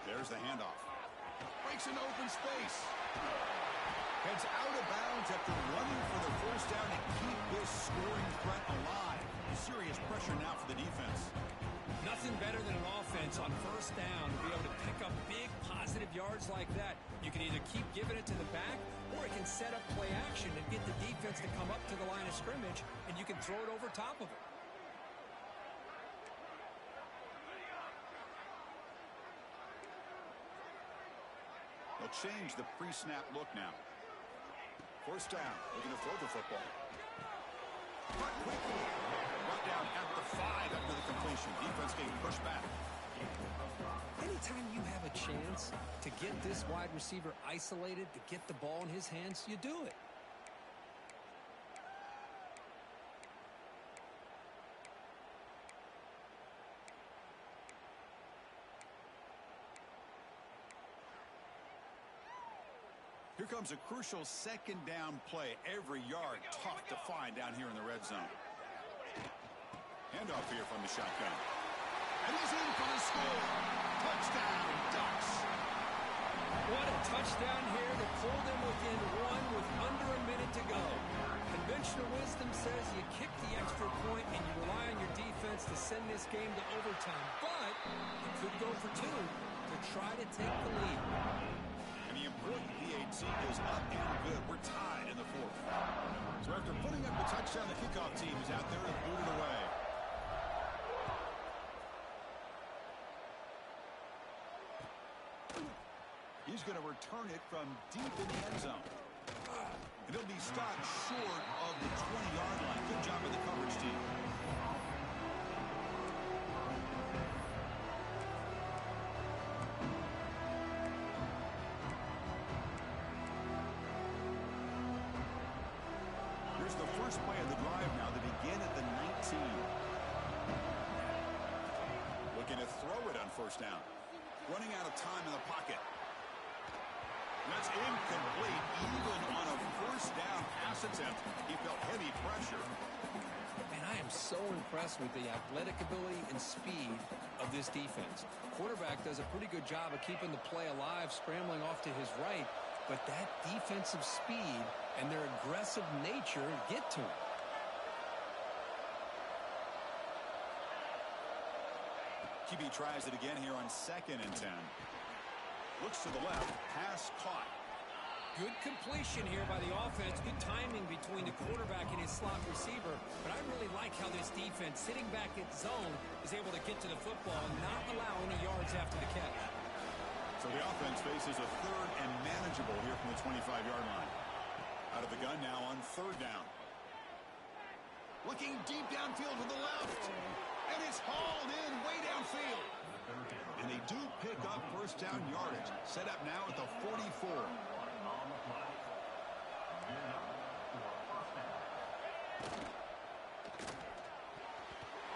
There's the handoff. Breaks into open space. Heads out of bounds after running for the first down to keep this scoring threat alive. Serious pressure now for the defense. Nothing better than an offense on first down to be able to pick up big positive yards like that. You can either keep giving it to the back, or it can set up play action and get the defense to come up to the line of scrimmage, and you can throw it over top of it. They'll change the pre-snap look now. First down, looking to throw the football. Cut quickly. Brought down at the 5 after the completion. Defense getting pushed back. Anytime you have a chance to get this wide receiver isolated, to get the ball in his hands, you do it. Here comes a crucial second down play. Every yard tough to find down here in the red zone. Handoff here from the shotgun. And he's in for the score. Touchdown, Ducks. What a touchdown here to pull them within one with under a minute to go. Conventional wisdom says you kick the extra point and you rely on your defense to send this game to overtime. But you could go for 2 to try to take the lead. And the important PAT is up and good. We're tied in the fourth. So after putting up the touchdown, the kickoff team is out there to boot it away. He's going to return it from deep in the end zone. And he'll be stopped short of the 20-yard line. Good job of the coverage team. Here's the first play of the drive now. They begin at the 19. Looking to throw it on first down. Running out of time in the pocket. That's incomplete. Even on a first down pass attempt, he felt heavy pressure. And I am so impressed with the athletic ability and speed of this defense. Quarterback does a pretty good job of keeping the play alive, scrambling off to his right, but that defensive speed and their aggressive nature get to him. QB tries it again here on 2nd and 10. Looks to the left, pass caught. Good completion here by the offense. Good timing between the quarterback and his slot receiver. But I really like how this defense, sitting back in zone, is able to get to the football and not allow any yards after the catch. So the offense faces a 3rd and manageable here from the 25-yard line. Out of the gun now on 3rd down. Looking deep downfield to the left. And it's hauled in way downfield. And they do pick up first down yardage. Set up now at the 44.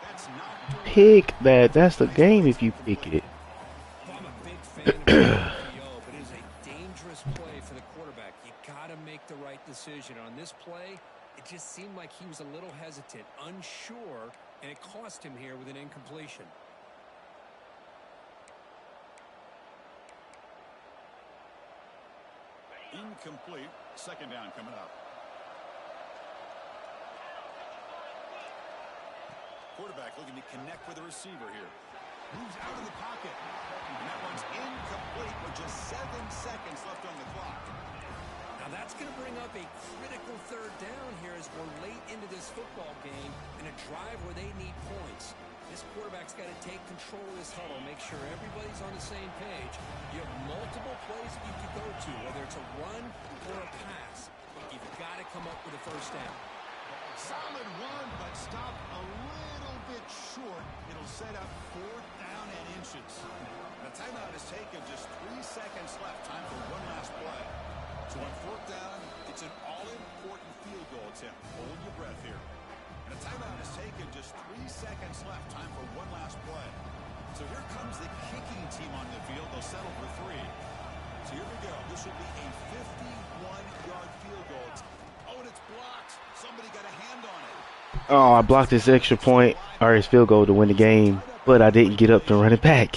That's not Pick that. That's the game if you pick it. I'm a big fan of the RPO, but it is a dangerous play for the quarterback. You got to make the right decision. On this play, it just seemed like he was a little hesitant, unsure, and it cost him here with an incompletion. incomplete. 2nd down coming up. Quarterback looking to connect with the receiver here. Moves out of the pocket. And that one's incomplete with just 7 seconds left on the clock. Now that's going to bring up a critical 3rd down here as we're late into this football game in a drive where they need points. This quarterback's got to take control of this huddle, make sure everybody's on the same page. You have multiple plays that you could go to, whether it's a run or a pass. But you've got to come up with a first down. Solid run, but stopped a little bit short. It'll set up 4th down and inches. And a timeout is taken. Just 3 seconds left. Time for one last play. So on fourth down, it's an all-important field goal attempt. Hold your breath here. And a timeout is taken. Just 3 seconds left. Time for one last play. So here comes the kicking team on the field. They'll settle for 3. So here we go. This will be a 51-yard field goal. Oh, and it's blocked. Somebody got a hand on it. Oh, I blocked this extra point or his field goal to win the game, but I didn't get up to run it back.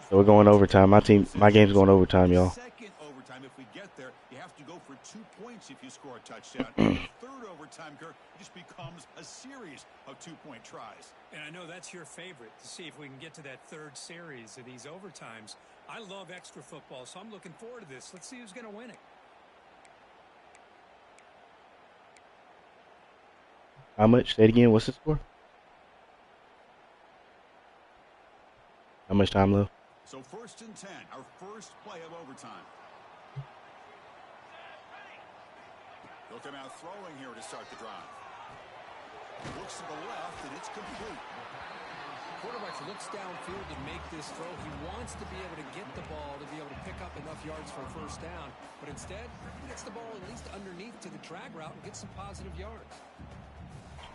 So we're going overtime. My game's going overtime, y'all. Second overtime, if we get there, you have to go for 2 points if you score a touchdown. Third overtime, Kirk, just becomes a series of 2-point tries. And I know that's your favorite, to see if we can get to that third series of these overtimes. I love extra football, so I'm looking forward to this. Let's see who's going to win it. How much? Say it again. What's the score? How much time left? So 1st and 10, our first play of overtime. They'll come out throwing here to start the drive. Looks to the left, and it's complete. Quarterback looks downfield to make this throw. He wants to be able to get the ball to be able to pick up enough yards for a first down. But instead, he gets the ball at least underneath to the drag route and gets some positive yards.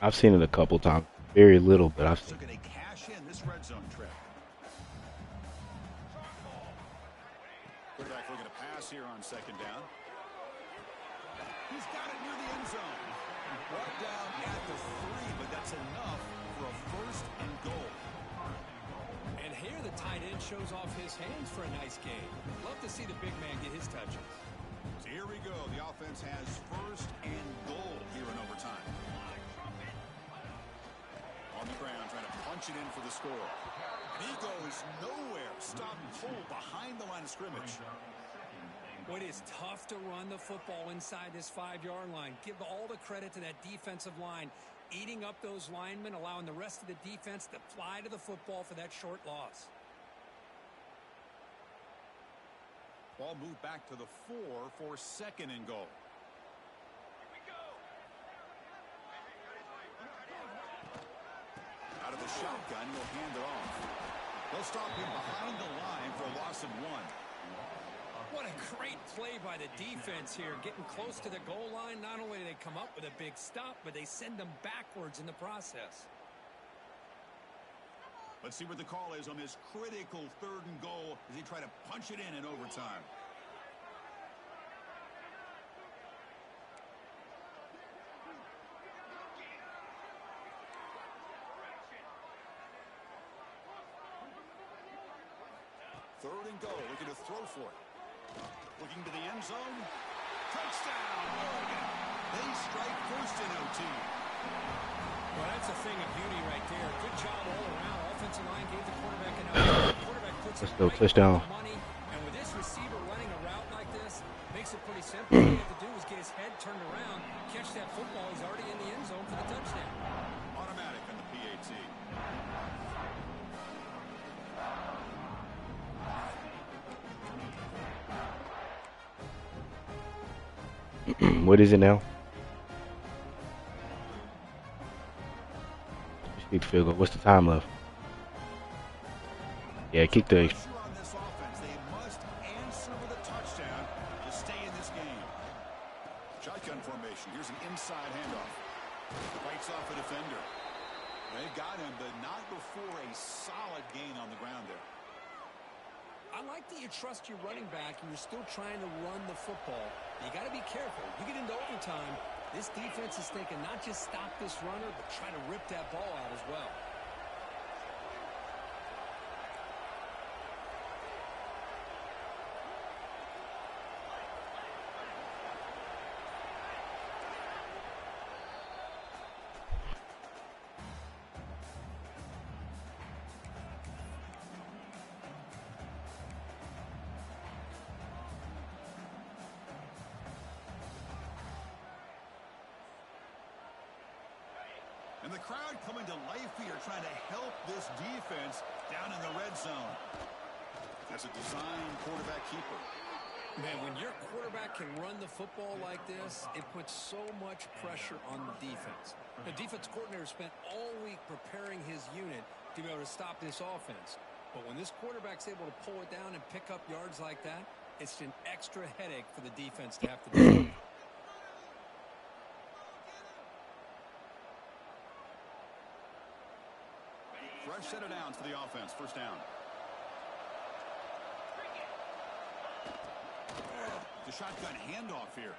I've seen it a couple times. Very little, but I've seen it. So can they cash in this red zone trip? Quarterback looking to pass here on 2nd down. He's got it near the end zone. Brought down at the 3, but that's enough for a 1st and goal. And here the tight end shows off his hands for a nice game. Love to see the big man get his touches. So here we go. The offense has 1st and goal here in overtime. On the ground, trying to punch it in for the score. And he goes nowhere. Stopped cold behind the line of scrimmage. It is tough to run the football inside this 5-yard line. Give all the credit to that defensive line, eating up those linemen, allowing the rest of the defense to fly to the football for that short loss. Ball moved back to the 4 for 2nd and goal. Out of the shotgun, he'll hand it off. They'll stop him behind the line for a loss of 1. What a great play by the defense here, getting close to the goal line. Not only do they come up with a big stop, but they send them backwards in the process. Let's see what the call is on this critical 3rd and goal as he try to punch it in overtime. Third and goal, looking to throw for it. Looking to the end zone. Touchdown, Oregon. They strike first in OT. Well, that's a thing of beauty right there. Good job all around. Offensive line gave the quarterback an out. Quarterback puts Let's it go, right touchdown. on the money. And with this receiver running a route like this, makes it pretty simple. All you have to do is get his head turned around, catch that football. He's already in the end zone for the touchdown. Automatic on the PAT. What is it now? Just kick the field goal. What's the time left? Yeah, kick the extra. On this offense, they must answer with a touchdown to stay in this game. Shotgun formation. Here's an inside handoff. Fights off a defender. They got him, but not before a solid gain on the ground there. I like that you trust your running back and you're still trying to run the football. You got to be careful. You get into overtime, this defense is thinking not just stop this runner, but try to rip that ball out as well. And the crowd coming to life here, trying to help this defense down in the red zone. That's a design quarterback keeper. Man, when your quarterback can run the football like this, it puts so much pressure on the defense. The defense coordinator spent all week preparing his unit to be able to stop this offense. But when this quarterback's able to pull it down and pick up yards like that, it's an extra headache for the defense to have to do. Fresh set of downs for the offense. First down. The shotgun handoff here.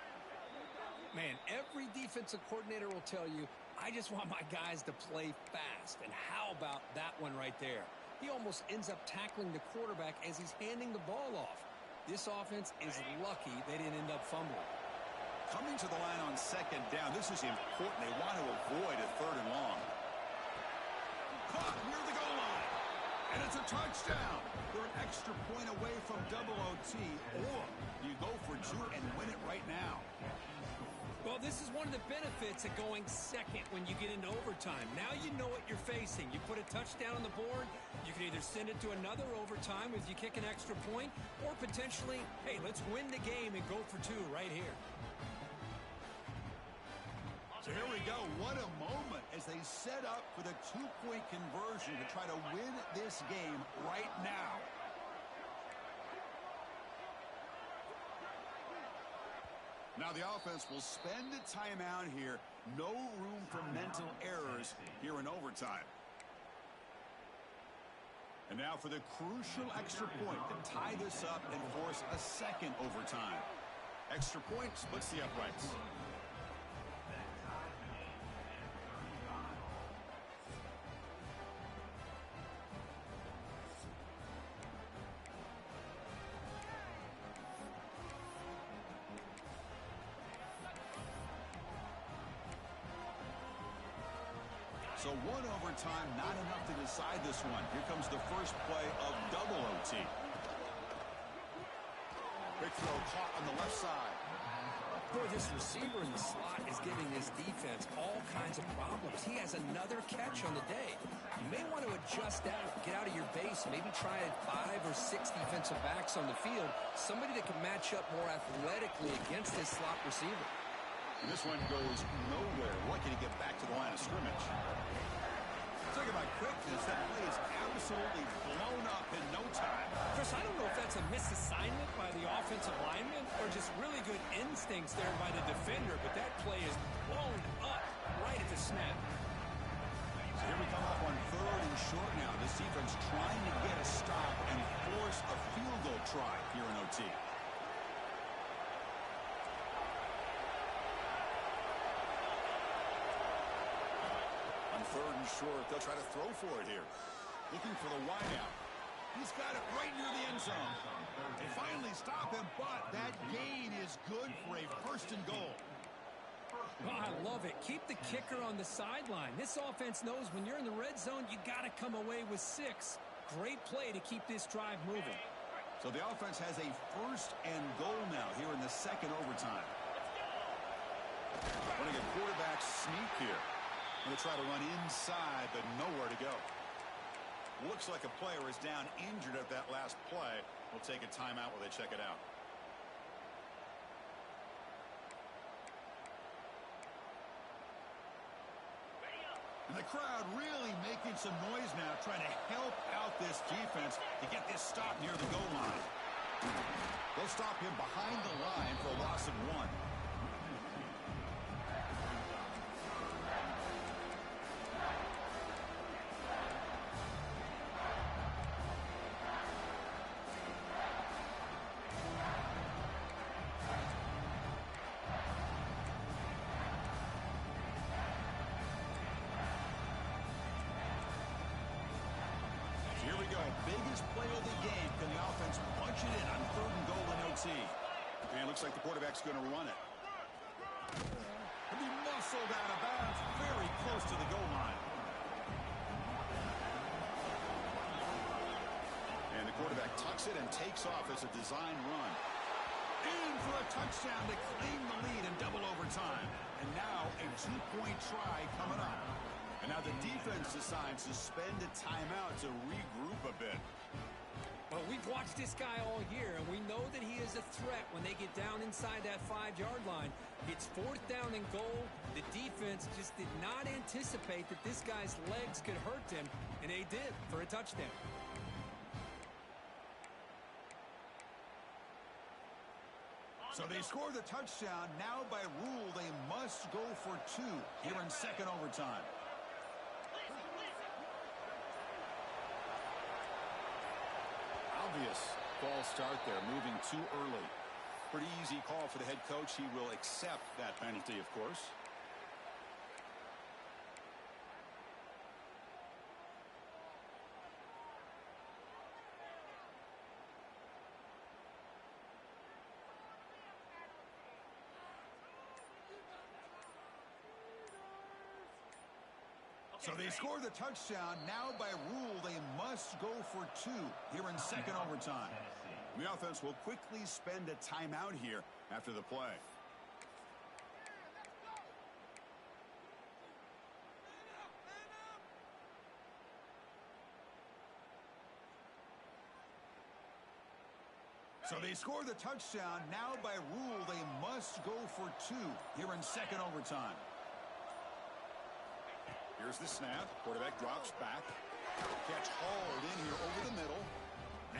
Man, every defensive coordinator will tell you, I just want my guys to play fast. And how about that one right there? He almost ends up tackling the quarterback as he's handing the ball off. This offense is lucky they didn't end up fumbling. Coming to the line on second down, this is important. They want to avoid a third and long. Caught near the goal line. And it's a touchdown. They're an extra point away from double OT. Or you go for two and win it right now. Well, this is one of the benefits of going second when you get into overtime. Now you know what you're facing. You put a touchdown on the board, you can either send it to another overtime if you kick an extra point, or potentially, hey, let's win the game and go for two right here. So here we go. What a moment as they set up for the two-point conversion to try to win this game right now. Now the offense will spend a timeout here. No room for mental errors here in overtime. And now for the crucial extra point to tie this up and force a second overtime. Extra point splits the uprights. So one overtime, not enough to decide this one. Here comes the first play of double OT. Quick throw caught on the left side. Boy, this receiver in the slot is giving this defense all kinds of problems. He has another catch on the day. You may want to adjust out, get out of your base, maybe try 5 or 6 defensive backs on the field, somebody that can match up more athletically against this slot receiver. And this one goes nowhere. Lucky to get back to the line of scrimmage. Talk about quickness. That play is absolutely blown up in no time. Chris, I don't know if that's a misassignment by the offensive lineman or just really good instincts there by the defender, but that play is blown up right at the snap. So here we come up on third and short now. This defense trying to get a stop and force a field goal try here in OT. Third and short, they'll try to throw for it here. Looking for the wideout. He's got it right near the end zone. They finally stop him, but that gain is good for a first and goal. Oh, I love it. Keep the kicker on the sideline. This offense knows when you're in the red zone, you got to come away with 6. Great play to keep this drive moving. So the offense has a first and goal now here in the second overtime. Running a quarterback sneak here. Going to try to run inside, but nowhere to go. Looks like a player is down injured at that last play. We'll take a timeout while they check it out. And the crowd really making some noise now, trying to help out this defense to get this stop near the goal line. They'll stop him behind the line for a loss of 1. Biggest play of the game. Can the offense punch it in on third and goal in OT? And looks like the quarterback's going to run it. He'll be muscled out of bounds very close to the goal line. And the quarterback tucks it and takes off as a design run. In for a touchdown to claim the lead in double overtime. And now a two-point try coming up. And now the defense decides to spend a timeout to regroup a bit. Well, we've watched this guy all year, and we know that he is a threat when they get down inside that 5-yard line. It's 4th down and goal. The defense just did not anticipate that this guy's legs could hurt him, and they did for a touchdown. they score the touchdown. Now by rule, they must go for 2 here in second overtime. Obvious false start there, moving too early. Pretty easy call for the head coach. He will accept that penalty, of course. So they score the touchdown. Now by rule, they must go for 2 here in second overtime. The offense will quickly spend a timeout here after the play. So they score the touchdown. Now by rule, they must go for 2 here in second overtime. Here's the snap. Quarterback drops back. Catch hauled in here over the middle.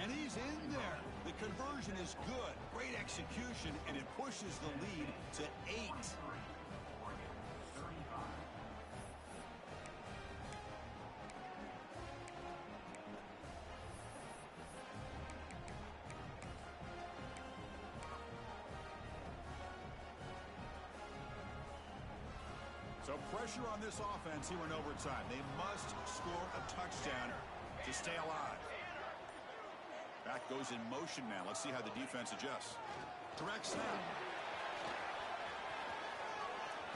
And he's in there. The conversion is good. Great execution, and it pushes the lead to 8. So pressure on this offense here in overtime. They must score a touchdown to stay alive. Back goes in motion now. Let's see how the defense adjusts. Direct snap.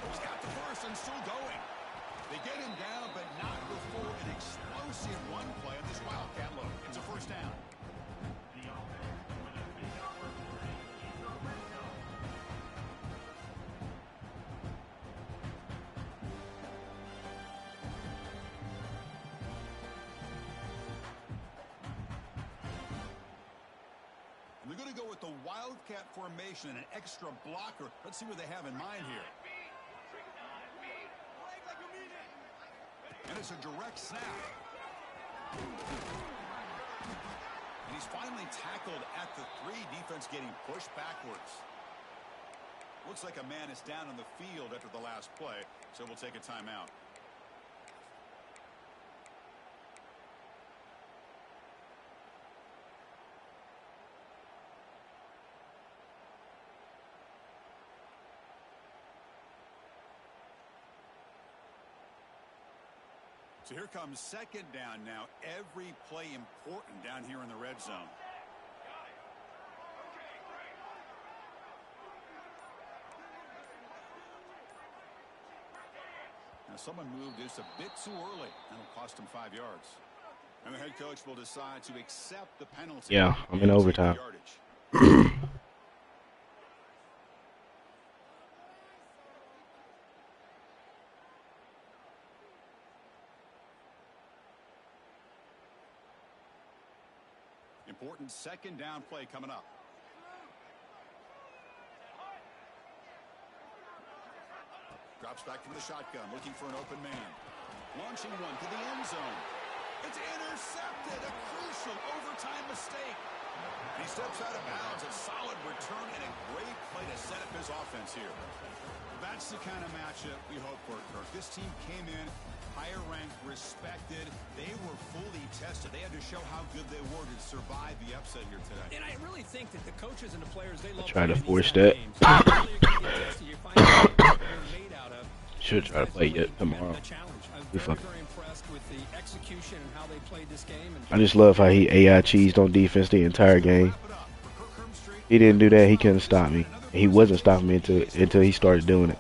He's got the first and still going. They get him down, but not before an explosive run play of this Wildcat look. It's a first down. The offense with a big opportunity in the red zone. And they're going to go with the Wildcat formation and an extra blocker. Let's see what they have in mind here. And it's a direct snap. And he's finally tackled at the 3. Defense getting pushed backwards. Looks like a man is down on the field after the last play, so we'll take a timeout. So here comes second down now. Every play important down here in the red zone. Now someone moved just a bit too early. That'll cost him 5 yards. And the head coach will decide to accept the penalty. Yeah, I'm in overtime. Important second down play coming up. Drops back from the shotgun, looking for an open man. Launching one to the end zone. It's intercepted. A crucial overtime mistake. He steps out of bounds. A solid return and a great play to set up his offense here. That's the kind of matchup we hope for, Kirk. This team came in higher ranked, respected. They were fully tested. They had to show how good they were to survive the upset here today. And I really think that the coaches and the players, they love try to playing force these that. kind of games. You find out what they're made out of. Should try to play it tomorrow. I'm very impressed with the execution and how they played this game. I just love how he AI cheesed on defense the entire game. He didn't do that. He couldn't stop me. He wasn't stopping me until he started doing it.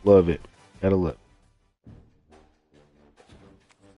Love it. Gotta look.